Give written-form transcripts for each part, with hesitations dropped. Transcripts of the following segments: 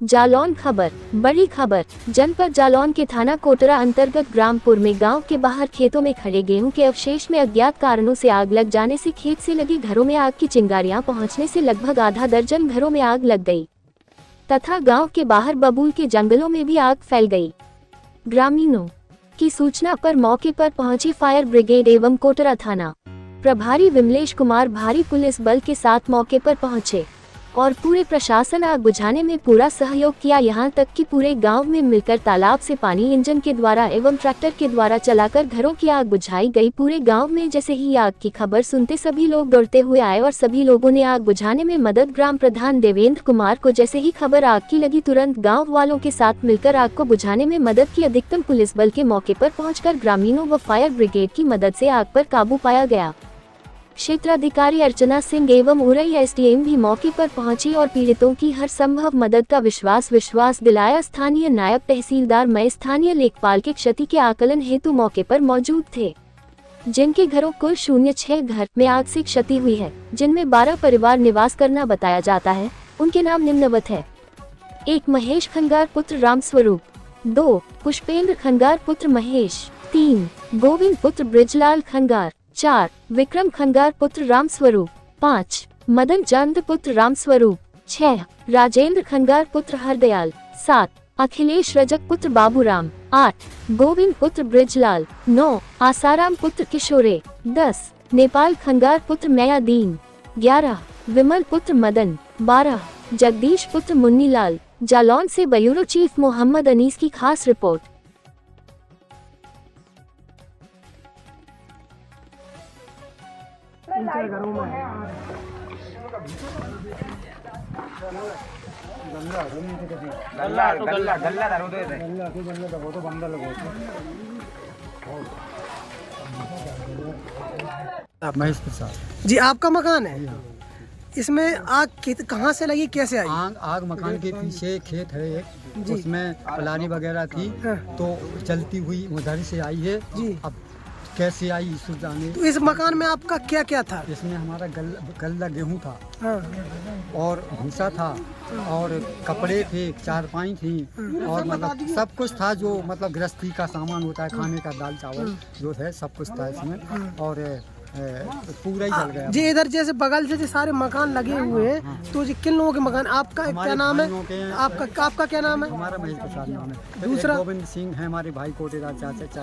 जालौन खबर। बड़ी खबर। जनपद जालौन के थाना कोटरा अंतर्गत ग्रामपुर में गांव के बाहर खेतों में खड़े गेहूं के अवशेष में अज्ञात कारणों से आग लग जाने से खेत से लगी घरों में आग की चिंगारियां पहुंचने से लगभग आधा दर्जन घरों में आग लग गई तथा गांव के बाहर बबूल के जंगलों में भी आग फैल गई। ग्रामीणों की सूचना पर मौके पर पहुंची फायर ब्रिगेड एवं कोटरा थाना प्रभारी विमलेश कुमार भारी पुलिस बल के साथ मौके पर पहुंचे और पूरे प्रशासन आग बुझाने में पूरा सहयोग किया। यहां तक कि पूरे गांव में मिलकर तालाब से पानी इंजन के द्वारा एवं ट्रैक्टर के द्वारा चलाकर घरों की आग बुझाई गई। पूरे गांव में जैसे ही आग की खबर सुनते सभी लोग दौड़ते हुए आए और सभी लोगों ने आग बुझाने में मदद। ग्राम प्रधान देवेंद्र कुमार को जैसे ही खबर आग की लगी तुरंत गाँव वालों के साथ मिलकर आग को बुझाने में मदद की। अधिकतम पुलिस बल के मौके पर पहुँचकर ग्रामीणों व फायर ब्रिगेड की मदद से आग पर काबू पाया गया। क्षेत्राधिकारी अर्चना सिंह एवं उरई एसडीएम भी मौके पर पहुंची और पीड़ितों की हर संभव मदद का विश्वास दिलाया। स्थानीय नायब तहसीलदार मय स्थानीय लेखपाल के क्षति के आकलन हेतु मौके पर मौजूद थे, जिनके घरों कुल 06 घर में आग से क्षति हुई है, जिनमें 12 परिवार निवास करना बताया जाता है। उनके नाम निम्नवत है: 1 महेश खंगार पुत्र रामस्वरूप, 2 पुष्पेंद्र खंगार पुत्र महेश, 3 गोविंद पुत्र ब्रिजलाल खंगार, 4 विक्रम खंगार पुत्र रामस्वरूप, 5 मदन चंद पुत्र रामस्वरूप, 6 राजेंद्र खंगार पुत्र हरदयाल, 7 अखिलेश रजक पुत्र बाबूराम, 8 गोविंद पुत्र ब्रिजलाल, 9 आसाराम पुत्र किशोरे, 10 नेपाल खंगार पुत्र मयादीन, 11 विमल पुत्र मदन, 12 जगदीश पुत्र मुन्नीलाल। जालौन से ब्यूरो चीफ मोहम्मद अनीस की खास रिपोर्ट। घरों में महेश प्रसाद जी, आपका मकान है। इसमें आग कहाँ से लगी, कैसे आई? आग मकान के पीछे खेत है एक, उसमें पलानी वगैरह थी तो चलती हुई उधर से आई है जी। अब कैसे आई ईश्वर जाने। तो इस मकान में आपका क्या क्या था? इसमें हमारा गल्ला गेहूं था और भूसा था और कपड़े थे, चारपाई थी और मतलब सब कुछ था जो मतलब गृहस्थी का सामान होता है, खाने का दाल चावल जो है सब कुछ था इसमें और पूरा ही जल गया जी। इधर जैसे बगल से सारे मकान लगे हुए हैं तो जी किन लोगों के मकान? आपका क्या नाम है? आपका क्या नाम है? हमारा महेश प्रसाद नाम है। दूसरा गोविंद सिंह है हमारे भाई कोटेदार चाचा।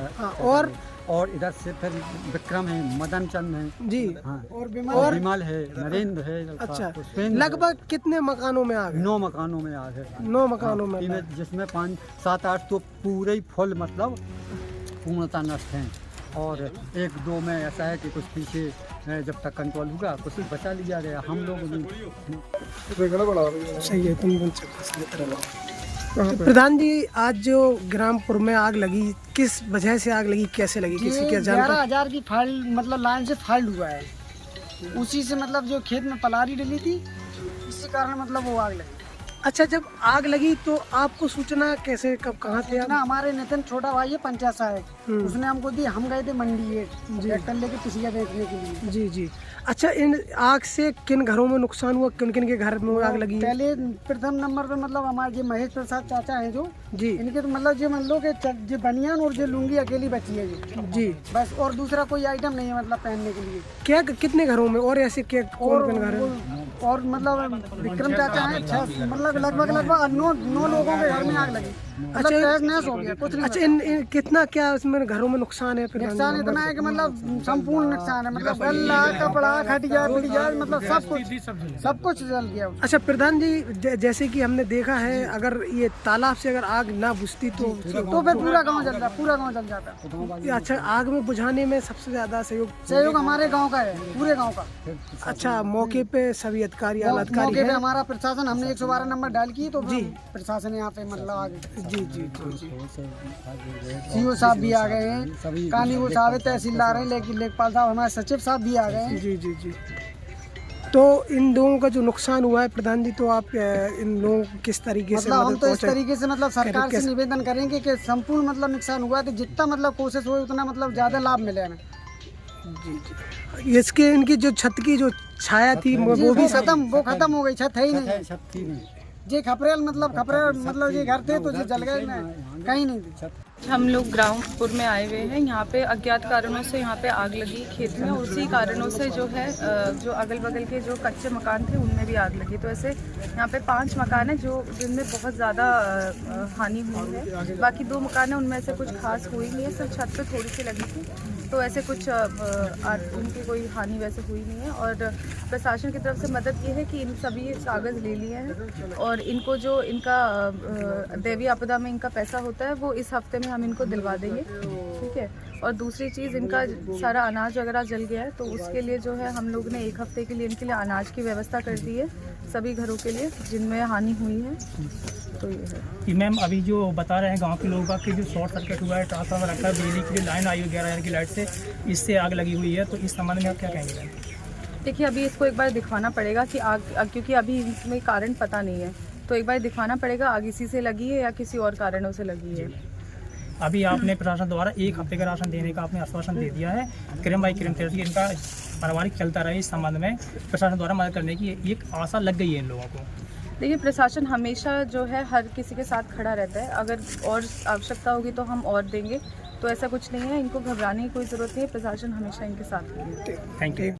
और इधर से फिर विक्रम है, मदन चंद है जी, हाँ। और विमल है, नरेंद्र है। अच्छा, लगभग कितने मकानों में आग? 9 मकानों में आग है। 9 मकानों में, जिसमें 5, 7, 8 तो पूरे ही फुल मतलब पूर्णतः नष्ट हैं और 1-2 में ऐसा है कि कुछ पीछे जब तक कंट्रोल होगा कुछ बचा लिया गया। हम लोग सही है। तुम प्रधान जी, आज जो ग्रामपुर में आग लगी, किस वजह से आग लगी, कैसे लगी, किसी की जानकारी? 11,000 की फाइल मतलब लाइन से फाइल हुआ है, उसी से मतलब जो खेत में पलारी डली थी इसी कारण मतलब वो आग लगी। अच्छा, जब आग लगी तो आपको सूचना कैसे, कब, कहाँ थे? ना हमारे नितिन छोटा भाई है पंचायत सहायक, उसने हमको दी। हम गए थे मंडी ट्रैक्टर लेके पिसिया बेचने के लिए। जी जी। अच्छा, इन आग से किन घरों में नुकसान हुआ, किन किन के घर में आग लगी? पहले प्रथम नंबर पे मतलब हमारे जो महेश प्रसाद चाचा है जो जी, इनके तो मतलब जो मान लो कि बनियान और जो लुंगी अकेली बची है जी, बस। और दूसरा कोई आइटम नहीं है मतलब पहनने के लिए। क्या कितने घरों में और ऐसे क्या कौन घर है? और मतलब विक्रम चाचा है, मतलब लगभग 9 लोगों के घर में आग लगी। अच्छा, हो गया कुछ नहीं। अच्छा, कितना क्या इसमें घरों में नुकसान है? नुकसान इतना है कि मतलब संपूर्ण नुकसान है, मतलब गल्ला, कपड़ा, खटिया, पिटिया, मतलब सब कुछ जल गया। अच्छा प्रधान जी, जैसे कि हमने देखा है, अगर ये तालाब से अगर आग ना बुझती तो फिर पूरा गांव जल जाता, पूरा गांव जल जाता। अच्छा, आग में बुझाने में सबसे ज्यादा सहयोग हमारे गांव का है, पूरे गांव का। अच्छा, मौके पे सभी अधिकारी मौके पे हमारा प्रशासन, हमने 112 नंबर डायल की तो जी प्रशासन यहाँ पे मतलब आ गए। जी जी जी। सीओ साहब भी आ गए हैं, कानूनी साहब तहसीलदार हैं, लेकिन लेखपाल साहब हमारे सचिव साहब भी आ गए हैं। जी जी जी। तो इन लोगों का जो नुकसान हुआ है प्रधान जी, तो आप इन लोगों को किस तरीके से मतलब हम तो इस तरीके से मतलब सरकार से निवेदन करेंगे कि संपूर्ण मतलब नुकसान हुआ तो जितना मतलब कोशिश हो उतना मतलब ज्यादा लाभ मिले हमें। जी जी। इसके इनकी जो छत की जो छाया थी वो भी खत्म हो गई, छत है ही नहीं। जे खपरेल मतलब ये घर थे तो ये जल गए ना, कहीं नहीं थे। हम लोग ग्रामपुर में आए हुए हैं। यहाँ पे अज्ञात कारणों से यहाँ पे आग लगी खेत में। उसी कारणों से जो है जो अगल बगल के जो कच्चे मकान थे उनमें भी आग लगी। तो ऐसे यहाँ पे 5 मकान है जो जिनमें बहुत ज़्यादा हानि हुई है। बाकी 2 मकान है उनमें से कुछ खास हुई नहीं है, सिर्फ छत पे थोड़ी सी लगी थी। तो ऐसे कुछ उनकी कोई हानि वैसे हुई नहीं है। और प्रशासन की तरफ से मदद ये है कि इन सभी कागज़ ले लिए हैं और इनको जो इनका दैवीय आपदा में इनका पैसा होता है वो इस हफ्ते में हम इनको दिलवा देंगे, ठीक है। और दूसरी चीज़, इनका सारा अनाज वगैरह जल गया है तो उसके लिए जो है हम लोग ने 1 हफ्ते के लिए इनके लिए अनाज की व्यवस्था कर दी है सभी घरों के लिए जिनमें हानि हुई है। तो ये है कि मैम अभी जो बता रहे हैं गांव के लोगों का कि जो शॉर्ट सर्किट हुआ है, ट्रांसफार्मर रखा है, बिजली की जो लाइन आई हुई 11 की लाइट से, इससे आग लगी हुई है, तो इस संबंध में आप क्या कहेंगे मैम? देखिए, अभी इसको एक बार दिखवाना पड़ेगा कि आग, क्योंकि अभी इसमें कारण पता नहीं है, तो एक बार दिखवाना पड़ेगा आग इसी से लगी है या किसी और कारणों से लगी है। अभी आपने प्रशासन द्वारा 1 हफ्ते का राशन देने का आपने आश्वासन दे दिया है। क्रम बाई क्रम तरह इनका पारिवारिक चलता रहे, इस संबंध में प्रशासन द्वारा मदद करने की एक आशा लग गई है इन लोगों को। देखिए, प्रशासन हमेशा जो है हर किसी के साथ खड़ा रहता है। अगर और आवश्यकता होगी तो हम और देंगे, तो ऐसा कुछ नहीं है। इनको घबराने की कोई ज़रूरत नहीं है, प्रशासन हमेशा इनके साथ है। Thank you.